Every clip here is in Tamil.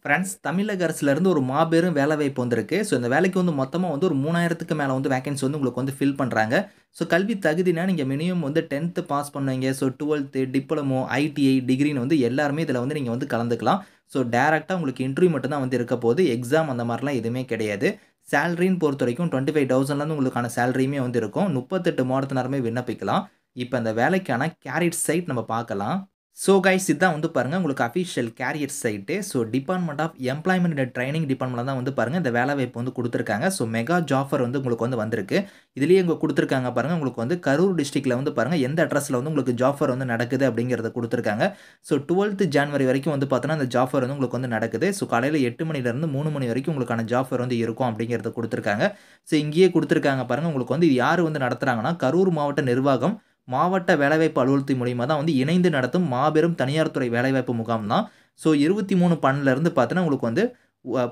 ஃப்ரெண்ட்ஸ் தமிழக அரசுலேருந்து ஒரு மாபெரும் வேலைவாய்ப்பு வந்திருக்கு. ஸோ இந்த வேலைக்கு வந்து மொத்தமா வந்து ஒரு 3000க்கு மேல வந்து வேக்கன்சி வந்து உங்களுக்கு வந்து ஃபில் பண்றாங்க. ஸோ கல்வி தகுதினா நீங்க மினிமம் வந்து 10த் பாஸ் பண்ணுவீங்க. ஸோ 12த், டிப்ளமோ, ஐடிஐ, டிகிரின்னு வந்து எல்லாருமே இதில வந்து நீங்க வந்து கலந்துக்கலாம். ஸோ டைரக்ட்டா உங்களுக்கு இன்டர்வியூ மட்டும் தான் வந்து இருக்க போகுது. எக்ஸாம் அந்த மாரிலாம் எதுவுமே கிடையாது. சேலரின்னு பொறுத்தவரைக்கும் 25,000லேருந்து உங்களுக்கான சேலரியுமே வந்து இருக்கும். 38 மாவட்டத்தினருமே விண்ணப்பிக்கலாம். இப்ப இந்த வேலைக்கான கேரியர் சைட் நம்ம பார்க்கலாம். ஸோ கைஸ் இதான் வந்து பாருங்க உங்களுக்கு official career site. So department of employment and training டிபார்ட்மெண்ட்ல தான் வந்து பாருங்க இந்த வேலைவாய்ப்பு வந்து குடுத்துருக்காங்க. ஸோ மெகா ஜாஃபர் வந்து உங்களுக்கு வந்து வந்திருக்கு. இதுலயே இங்க குடுத்துருக்காங்க பாருங்க. உங்களுக்கு வந்து கரூர் டிஸ்ட்ரிக்ட்ல வந்து பாருங்க எந்த அட்ரஸ்ல வந்து உங்களுக்கு ஜாஃபர் வந்து நடக்குது அப்படிங்கிறத குடுத்துருக்காங்க. ஸோ 12th ஜான்வரி வரைக்கும் வந்து பார்த்தோன்னா, அந்த ஜாஃபர் வந்து உங்களுக்கு வந்து நடக்குது. ஸோ காலையில 8 மணிலேருந்து 3 மணி வரைக்கும் உங்களுக்கான ஜாஃபர் வந்து இருக்கும் அப்படிங்கிறத குடுத்துருக்காங்க. ஸோ இங்கேயே குடுத்துருக்காங்க பாருங்க. உங்களுக்கு வந்து இது யாரு வந்து நடத்துறாங்கன்னா, கரூர் மாவட்ட நிர்வாகம், மாவட்ட வேலைவாய்ப்பு அலுவலகத்தின் மூலியமா தான் வந்து இணைந்து நடத்தும் மாபெரும் தனியார் துறை வேலைவாய்ப்பு முகாம் தான். ஸோ 23/12 பார்த்தீங்கன்னா, உங்களுக்கு வந்து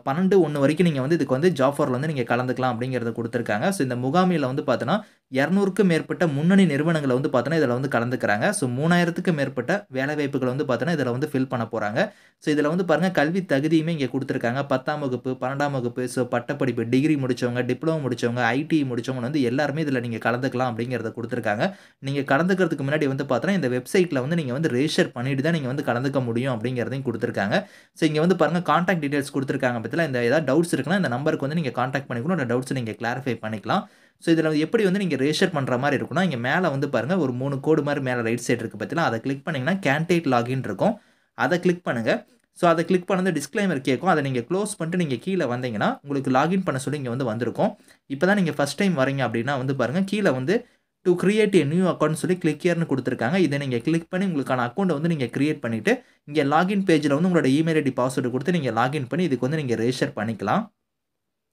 12/1 வரைக்கும் நீங்க வந்து இதுக்கு வந்து ஜாப் ஃபேர்ல வந்து நீங்க கலந்துக்கலாம் அப்படிங்கிறத குடுத்துருக்காங்க. ஸோ இந்த முகாமில வந்து பார்த்தீங்கன்னா, 200க்கும் மேற்பட்ட முன்னணி நிறுவனங்கள வந்து பார்த்தீங்கன்னா, இதில வந்து கலந்துக்கிறாங்க. ஸோ 3000க்கும் மேற்பட்ட வேலைவாய்ப்புகள வந்து பார்த்தீங்கன்னா, இதில வந்து ஃபில் பண்ண போறாங்க. ஸோ இதில வந்து பாருங்க கல்வி தகுதியுமே இங்க குடுத்துருக்காங்க. 10ஆம் வகுப்பு, 12ஆம் வகுப்பு, ஸோ பட்டப்படிப்பு, டிகிரி முடிச்சவங்க, டிப்ளமோ முடிச்சவங்க, ஐடிஐ முடிச்சவங்க வந்து எல்லாருமே இதில நீங்க கலந்துக்கலாம் அப்படிங்கிறத குடுத்துருக்காங்க. நீங்க கலந்துக்கிறதுக்கு முன்னாடி வந்து பார்த்தீங்கன்னா, இந்த வெப்சைட்ல வந்து நீங்க வந்து ரெஜிஸ்டர் பண்ணிட்டு தான் நீங்க வந்து கலந்துக்க முடியும் அப்படிங்கிறதையும் குடுத்துருக்காங்க. ஸோ இங்க வந்து பாருங்க கான்டாக்ட் டீட்டெயில்ஸ் குடுத்துருக்காங்க பத்தியில. இந்த ஏதாவது டவுட்ஸ் இருக்குன்னா, இந்த நம்பருக்கு வந்து நீங்க கான்டாக்ட் பண்ணிக்கூட அந்த டவுட்ஸ நீங்க கிளாரிஃபை பண்ணிக்கலாம். ஸோ இதில எப்படி வந்து நீங்க ரெஜிஸ்டர் பண்ற மாரி இருக்கும்னா, இங்க மேல வந்து பாருங்க ஒரு 3 கோடு மாரி மேல ரைட் சைடு இருக்கு பார்த்தீங்களா, அத கிளிக் பண்ணீங்கன்னா கேண்டிடேட் லாகின் இருக்கும். அத கிளிக் பண்ணுங்க. ஸோ அத கிளிக் பண்ணதும் டிஸ்க்ளைமர் கேட்கும். அத நீங்க குளோஸ் பண்ணிட்டு நீங்க கீழ வந்தீங்கன்னா, உங்களுக்கு லாகின் பண்ண சொல்லி இங்க வந்து வந்திருக்கும். இப்ப தான் நீங்க ஃபர்ஸ்ட் டைம் வரீங்க அப்படின்னா வந்து பாருங்க, கீழ வந்து டூ கிரியேட் எ நியூ அக்கவுண்ட்னு சொல்லி கிளிக் ஹியர்ன்னு குடுத்துருக்காங்க. இத நீங்க கிளிக் பண்ணி உங்களுக்கான அக்கவுண்ட்ட வந்து நீங்க கிரியேட் பண்ணிட்டு, இங்க லாகின் பேஜ்ல வந்து உங்களோட இமெயில் ஐடி, பாஸ்வேர்ட் குடுத்து நீங்க லாகின் பண்ணி இதுக்கு வந்து நீங்க ரெஜிஸ்டர் பண்ணிக்கலாம்.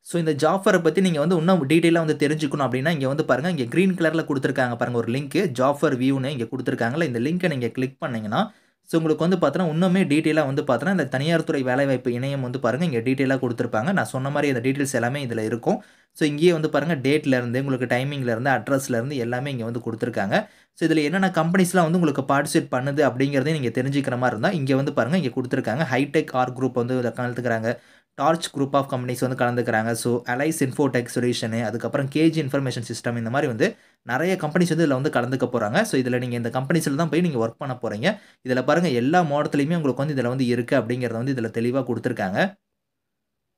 ஸோ இந்த ஜாப் ஃபேர பத்தி நீங்க வந்து இன்னும் டீட்டெயிலா வந்து தெரிஞ்சுக்கணும் அப்படின்னா, இங்க வந்து பாருங்க, இங்க கிரீன் கலர்ல குடுத்துருக்காங்க பாருங்க ஒரு லிங்க் ஜாப் ஃபேர் வியூன்னு இங்க குடுத்துருக்காங்கல்ல, இந்த லிங்க்க நீங்க கிளிக் பண்ணீங்கன்னா, ஸோ உங்களுக்கு வந்து பார்த்தீங்கன்னா, இன்னுமே டீட்டெயிலா வந்து பார்த்தீங்கன்னா, இந்த தனியார் துறை வேலைவாய்ப்பு இணையம் வந்து பாருங்க, இங்க டீட்டெயிலா குடுத்துருப்பாங்க. நான் சொன்ன மாரி அந்த டீட்டெயில்ஸ் எல்லாமே இதுல இருக்கும். ஸோ இங்கேயே வந்து பாருங்க டேட்ல இருந்து, உங்களுக்கு டைமிங்ல இருந்து, அட்ரஸ்ல இருந்து எல்லாமே இங்க வந்து குடுத்துருக்காங்க. ஸோ இதுல என்னென்ன கம்பெனிஸ்லாம் வந்து உங்களுக்கு பார்ட்டிசிபேட் பண்ணுது அப்படிங்கிறதையும் நீங்க தெரிஞ்சுக்கிற மாரி இருந்தா, இங்க வந்து பாருங்க, இங்க குடுத்துருக்காங்க. ஹைடெக் ஆர் குரூப் வந்து இதில கலந்துக்கிறாங்க. டார்ச் குரூப் ஆஃப் கம்பெனிஸ் வந்து கலந்துக்கிறாங்க. ஸோ அலைஸ் இன்ஃபோடெக் சொல்யூஷனு, அதுக்கப்புறம் கேஜி இன்ஃபர்மேஷன் சிஸ்டம் இந்த மாரி வந்து நெறைய கம்பெனிஸ் வந்து இதில வந்து கலந்துக்க போறாங்க. ஸோ இதில நீங்க இந்த கம்பெனிஸ்ல தான் போய் நீங்க வொர்க் பண்ண போறீங்க. இதில பாருங்க எல்லா மாவட்டத்திலயுமே உங்களுக்கு வந்து இதில வந்து இருக்கு அப்படிங்கிறத வந்து இதில தெளிவா குடுத்துருக்காங்க.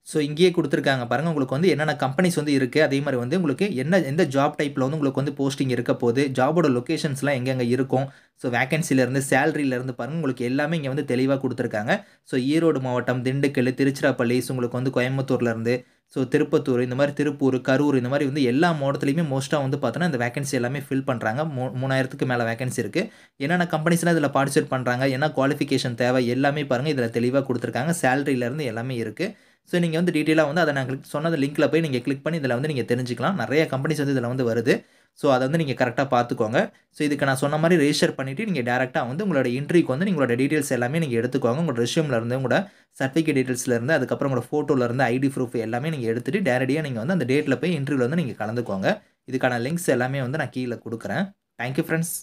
ஸோ இங்கேயே குடுத்துருக்காங்க பாருங்க. உங்களுக்கு வந்து என்னென்ன கம்பெனிஸ் வந்து இருக்கு. அதே மாரி வந்து உங்களுக்கு எந்த ஜாப் டைப்ல வந்து உங்களுக்கு வந்து போஸ்டிங் இருக்க போது. ஜாபோட லொகேஷன்ஸ்லாம் எங்கெங்க இருக்கும். ஸோ வேக்கன்சிலருந்து, சேலரிலருந்து பாருங்க உங்களுக்கு எல்லாமே இங்க வந்து தெளிவா குடுத்துருக்காங்க. ஸோ ஈரோடு மாவட்டம், திண்டுக்கல், திருச்சிராப்பள்ளி, ஸோ உங்களுக்கு வந்து கோயம்புத்தூர்லருந்து, ஸோ திருப்பத்தூர், இந்த மாரி திருப்பூர், கரூர் இந்த மாரி வந்து எல்லா மாவட்டத்திலயுமே மோஸ்ட்டா வந்து பார்த்தோன்னா, இந்த வேக்கன்சி எல்லாமே ஃபில் பண்றாங்க. 3000க்கு மேல வேக்கன்சி இருக்கு. என்னென்ன கம்பெனிஸ்லாம் இதில பார்ட்டிசிபேட் பண்றாங்க, என்ன குவாலிஃபிகேஷன் தேவை எல்லாமே பாருங்க இதில தெளிவா குடுத்துருக்காங்க. சேலரிலருந்து எல்லாமே இருக்கு. ஸோ நீங்க வந்து டீட்டெயிலா வந்து அத நான் சொன்ன லிங்க்ல போய் நீங்க கிளிக் பண்ணி இதில வந்து நீங்க தெரிஞ்சுக்கலாம். நெறைய கம்பெனிஸ் வந்து இதில வந்து வருது. ஸோ அத வந்து நீங்க கரெக்ட்டா பார்த்துக்கோங்க. ஸோ இதுக்கு நான் சொன்ன மாரி ரெஜிஸ்டர் பண்ணிட்டு நீங்க டைரக்ட்டா வந்து உங்களோட இன்டர்வியூக்கு வந்து உங்களோட டீட்டெயில்ஸ் எல்லாமே நீங்க எடுத்துக்கோங்க. உங்களோட ரெஸ்யூம்ல இருந்து, உங்களோட சர்டிஃபிகேட் டீட்டெயில்ஸ்ல இருந்து, அதுக்கப்புறம் உங்களோட ஃபோட்டோல இருந்து, ஐடி ப்ரூஃப் எல்லாமே நீங்க எடுத்துட்டு நேரடியா நீங்க வந்து அந்த டேட்ல போய் இன்டர்வியூல வந்து நீங்க கலந்துக்கோங்க. இதுக்கான லிங்க்ஸ் எல்லாமே வந்து நான் கீழ குடுக்குறேன். Thank you friends.